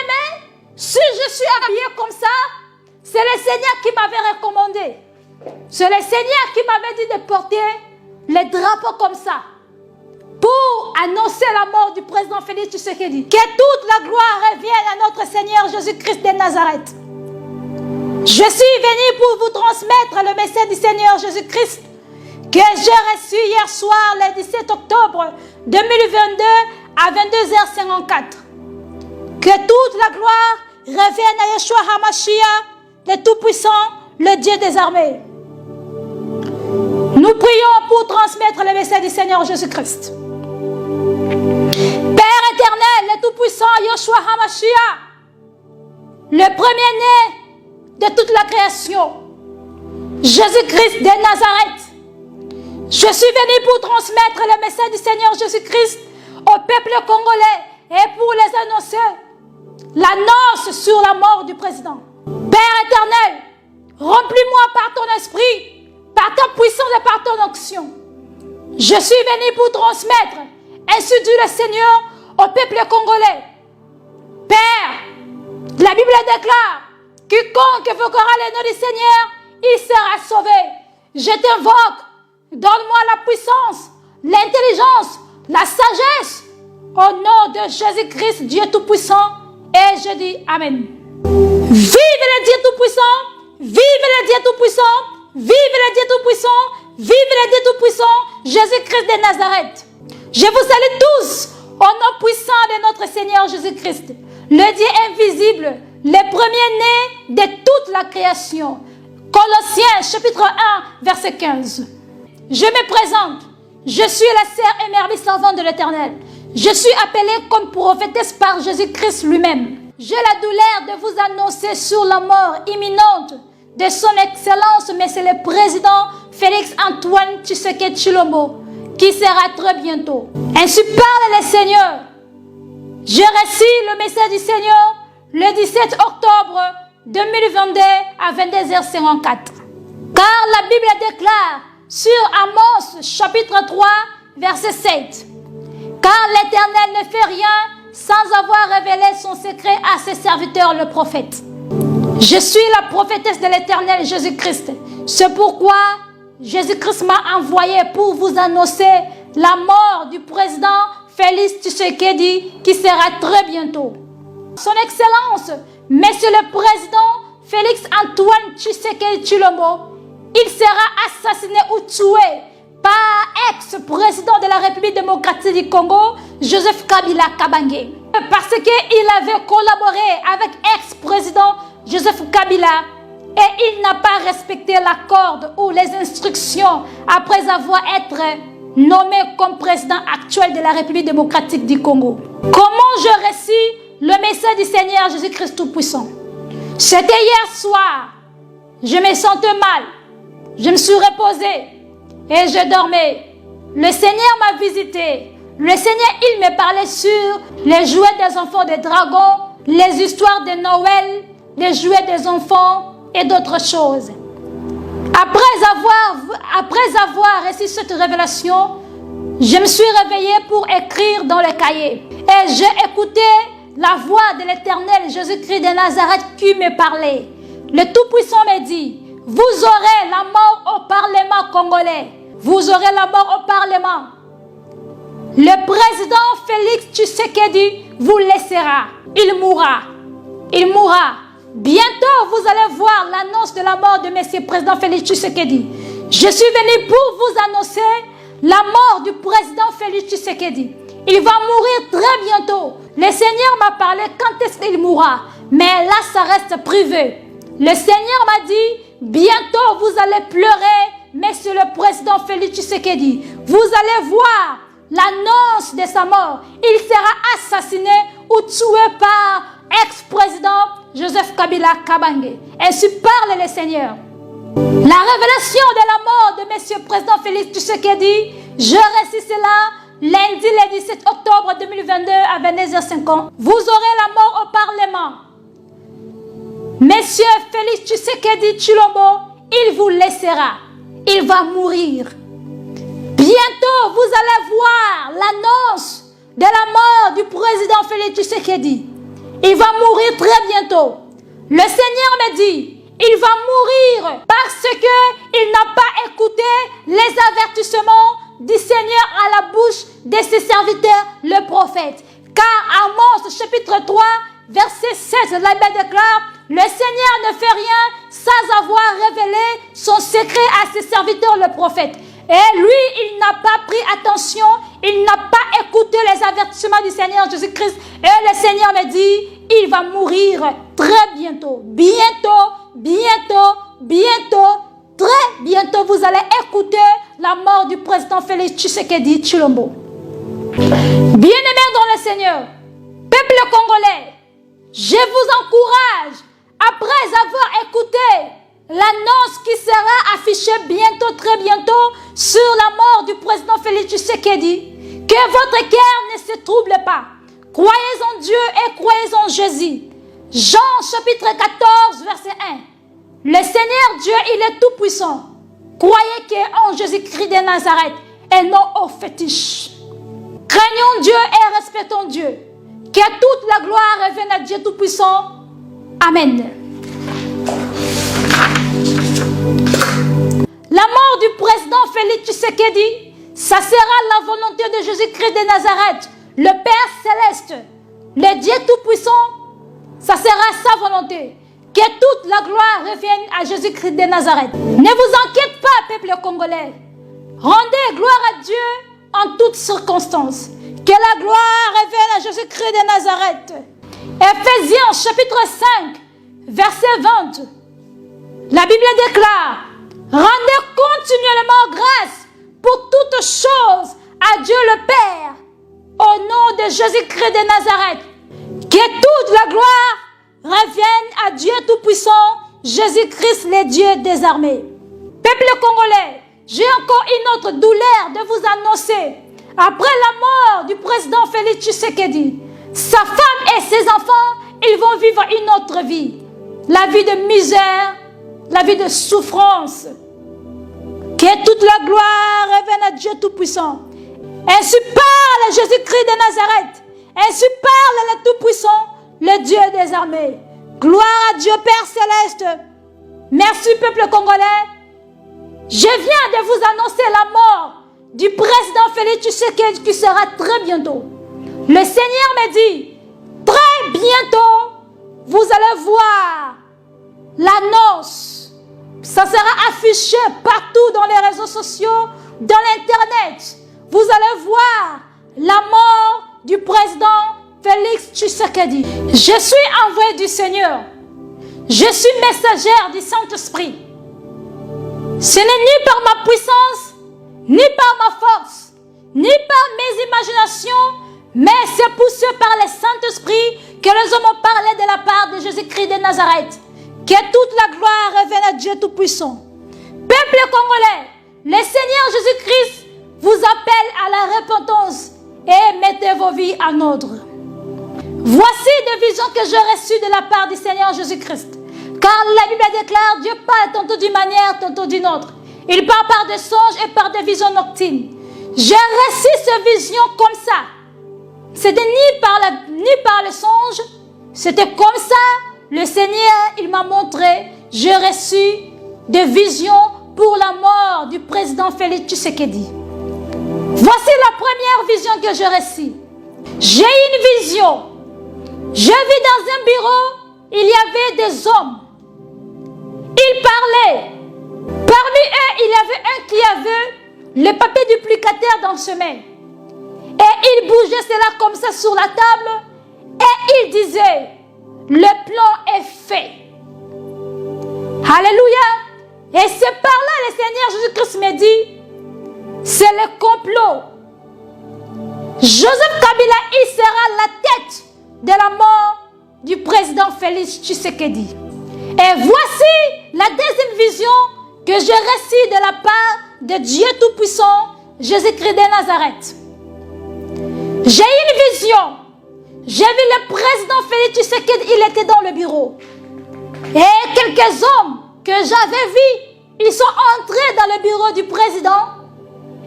bien-aimé, si je suis habillée comme ça, c'est le Seigneur qui m'avait recommandé. C'est le Seigneur qui m'avait dit de porter les drapeaux comme ça pour annoncer la mort du président Félix Tshisekedi. Que toute la gloire revienne à notre Seigneur Jésus-Christ de Nazareth. Je suis venu pour vous transmettre le message du Seigneur Jésus-Christ que j'ai reçu hier soir, le 17 octobre 2022 à 22h54. Que toute la gloire revienne à Yeshua HaMashiach, le Tout-Puissant, le Dieu des armées. Nous prions pour transmettre le message du Seigneur Jésus-Christ. Père éternel, le Tout-Puissant, Yeshua HaMashiach, le premier-né de toute la création, Jésus-Christ de Nazareth. Je suis venu pour transmettre le message du Seigneur Jésus-Christ au peuple congolais et pour les annoncer l'annonce sur la mort du président. Père éternel, remplis-moi par ton esprit, par ta puissance et par ton onction. Je suis venu pour transmettre, ainsi dit le Seigneur, au peuple congolais. Père, la Bible déclare, quiconque évoquera le nom du Seigneur, il sera sauvé. Je t'invoque, donne-moi la puissance, l'intelligence, la sagesse, au nom de Jésus-Christ, Dieu Tout-Puissant, et je dis Amen. Vive le Dieu Tout-Puissant, vive le Dieu Tout-Puissant, vive le Dieu Tout-Puissant, vive le Dieu Tout-Puissant, Jésus-Christ de Nazareth. Je vous salue tous au nom puissant de notre Seigneur Jésus-Christ, le Dieu invisible, le premier-né de toute la création. Colossiens chapitre 1, verset 15. Je me présente, je suis la sœur émerveillée servante de l'Éternel. Je suis appelée comme prophétesse par Jésus-Christ lui-même. J'ai la douleur de vous annoncer sur la mort imminente de son Excellence, Monsieur le Président Félix Antoine Tshisekedi Tshilombo, qui sera très bientôt. Ainsi parle le Seigneur. J'ai reçu le message du Seigneur le 17 octobre 2022 à 22h54. Car la Bible déclare sur Amos chapitre 3 verset 7. Car l'Éternel ne fait rien sans avoir révélé son secret à ses serviteurs le prophète. Je suis la prophétesse de l'Éternel Jésus-Christ. C'est pourquoi Jésus-Christ m'a envoyé pour vous annoncer la mort du président Félix Tshisekedi qui sera très bientôt. Son Excellence, Monsieur le Président Félix Antoine Tshisekedi Tshilombo, il sera assassiné ou tué par ex-président de la République démocratique du Congo, Joseph Kabila Kabange. Parce qu'il avait collaboré avec ex-président Joseph Kabila et il n'a pas respecté l'accord ou les instructions après avoir été nommé comme président actuel de la République démocratique du Congo. Comment je reçus le message du Seigneur Jésus-Christ Tout-Puissant? C'était hier soir. Je me sentais mal. Je me suis reposée et je dormais. Le Seigneur m'a visité. Le Seigneur, il me parlait sur les jouets des enfants des dragons, les histoires de Noël, les jouets des enfants et d'autres choses. Après avoir reçu cette révélation, je me suis réveillée pour écrire dans le cahier. Et j'ai écouté la voix de l'Éternel Jésus-Christ de Nazareth qui me parlait. Le Tout-Puissant me dit, vous aurez la mort au Parlement congolais. Vous aurez la mort au Parlement. Le président Félix Tshisekedi vous laissera. Il mourra. Il mourra. Bientôt, vous allez voir l'annonce de la mort de Monsieur le Président Félix Tshisekedi. Je suis venu pour vous annoncer la mort du président Félix Tshisekedi. Il va mourir très bientôt. Le Seigneur m'a parlé quand est-ce qu'il mourra. Mais là, ça reste privé. Le Seigneur m'a dit, bientôt vous allez pleurer, Monsieur le Président Félix Tshisekedi. Vous allez voir l'annonce de sa mort. Il sera assassiné ou tué par ex-président Joseph Kabila Kabange. Ainsi parle le Seigneur. La révélation de la mort de Monsieur le Président Félix Tshisekedi, je reçu cela lundi le 17 octobre 2022 à 22h50. Vous aurez la mort au Parlement. Monsieur Félix Tshisekedi Tshilombo, il vous laissera. Il va mourir. Bientôt, vous allez voir l'annonce de la mort du président Félix Tshisekedi. Il va mourir très bientôt. Le Seigneur me dit, il va mourir parce qu'il n'a pas écouté les avertissements du Seigneur à la bouche de ses serviteurs, le prophète. Car Amos chapitre 3, verset 16, la Bible déclare, le Seigneur ne fait rien sans avoir révélé son secret à ses serviteurs, le prophète. Et lui, il n'a pas pris attention, il n'a pas écouté les avertissements du Seigneur Jésus-Christ. Et le Seigneur me dit, il va mourir très bientôt. Bientôt, bientôt, bientôt, très bientôt, vous allez écouter la mort du président Félix Tshisekedi Tshilombo. Bien-aimés dans le Seigneur, peuple congolais, je vous encourage, après avoir écouté l'annonce qui sera affichée bientôt, très bientôt, sur la mort du président Félix Tshisekedi, que votre cœur ne se trouble pas. Croyez en Dieu et croyez en Jésus. Jean chapitre 14, verset 1. Le Seigneur Dieu, il est tout puissant. Croyez qu'en Jésus-Christ de Nazareth et non aux fétiches. Craignons Dieu et respectons Dieu. Que toute la gloire revienne à Dieu Tout-Puissant. Amen. La mort du président Félix Tshisekedi, ça sera la volonté de Jésus-Christ de Nazareth, le Père Céleste, le Dieu Tout-Puissant, ça sera sa volonté. Que toute la gloire revienne à Jésus-Christ de Nazareth. Ne vous inquiétez pas, peuple congolais. Rendez gloire à Dieu en toutes circonstances. Que la gloire revienne à Jésus-Christ de Nazareth. Ephésiens chapitre 5, verset 20. La Bible déclare, rendez continuellement grâce pour toutes choses à Dieu le Père, au nom de Jésus-Christ de Nazareth. Que toute la gloire revienne à Dieu Tout-Puissant, Jésus-Christ, le Dieu des armées. Peuple congolais, j'ai encore une autre douleur de vous annoncer. Après la mort du président Félix Tshisekedi, sa femme et ses enfants, ils vont vivre une autre vie. La vie de misère, la vie de souffrance. Que toute la gloire revienne à Dieu Tout-Puissant. Ainsi parle Jésus-Christ de Nazareth. Ainsi parle le Tout-Puissant, le Dieu des armées. Gloire à Dieu Père Céleste. Merci peuple congolais. Je viens de vous annoncer la mort du président Félix Tshisekedi qui sera très bientôt. Le Seigneur me dit, très bientôt, vous allez voir l'annonce. Ça sera affiché partout dans les réseaux sociaux, dans l'internet. Vous allez voir la mort du président Félix Tshisekedi. Je suis envoyé du Seigneur. Je suis messagère du Saint-Esprit. Ce n'est ni par ma puissance, ni par ma force, ni par mes imaginations, mais c'est poussé par le Saint-Esprit que les hommes ont parlé de la part de Jésus-Christ de Nazareth. Que toute la gloire revienne à Dieu Tout-Puissant. Peuple congolais, le Seigneur Jésus-Christ vous appelle à la repentance et mettez vos vies en ordre. Voici des visions que j'ai reçues de la part du Seigneur Jésus-Christ. Car la Bible déclare, Dieu parle tantôt d'une manière, tantôt d'une autre. Il parle par des songes et par des visions nocturnes. J'ai reçu ces visions comme ça. C'était ni par le songe, c'était comme ça. Le Seigneur, il m'a montré, j'ai reçu des visions pour la mort du président Félix Tshisekedi. Voici la première vision que j'ai reçue. J'ai une vision. Je vis dans un bureau, il y avait des hommes. Ils parlaient. Parmi eux, il y avait un qui avait le papier duplicataire dans ses mains. Et il bougeait cela comme ça sur la table. Et il disait, le plan est fait. Alléluia. Et c'est par là le Seigneur Jésus-Christ me dit, c'est le complot. Joseph Kabila, il sera la tête de la mort du président Félix Tshisekedi. Et voici la deuxième vision que j'ai reçue de la part de Dieu Tout-Puissant, Jésus-Christ de Nazareth. J'ai une vision. J'ai vu le président Félix Tshisekedi, il était dans le bureau. Et quelques hommes que j'avais vus, ils sont entrés dans le bureau du président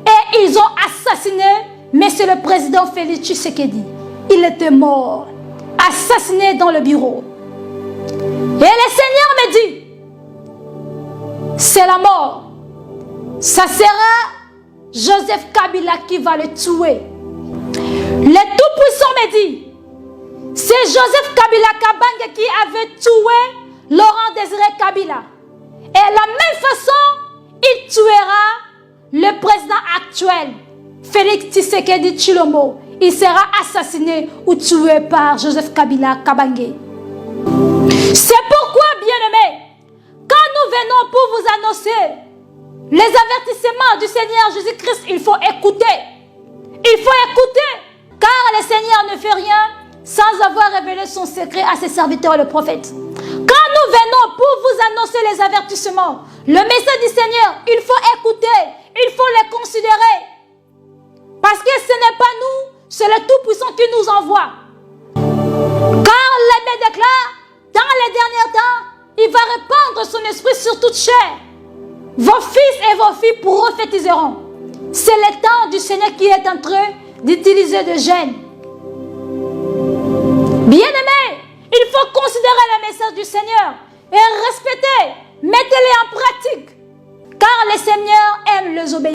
et ils ont assassiné monsieur le président Félix Tshisekedi. Il était mort. assassiné dans le bureau. Et le Seigneur me dit, c'est la mort. Ça sera Joseph Kabila qui va le tuer. Le Tout-Puissant me dit, c'est Joseph Kabila Kabange qui avait tué Laurent Désiré Kabila. Et de la même façon, il tuera le président actuel, Félix Tshisekedi Tshilombo. Il sera assassiné ou tué par Joseph Kabila Kabange. C'est pourquoi, bien-aimés, quand nous venons pour vous annoncer les avertissements du Seigneur Jésus-Christ, il faut écouter. Il faut écouter. Car le Seigneur ne fait rien sans avoir révélé son secret à ses serviteurs, le prophète. Quand nous venons pour vous annoncer les avertissements, le message du Seigneur, il faut écouter, il faut les considérer. Parce que ce n'est pas nous, c'est le Tout-Puissant qui nous envoie. Car l'Abbé déclare, dans les derniers temps, il va répandre son esprit sur toute chair. Vos fils et vos filles prophétiseront. C'est le temps du Seigneur qui est en train d'utiliser de gêne. Bien-aimés, il faut considérer le message du Seigneur et respecter, mettez-les en pratique. Car le Seigneur aime les obéissants.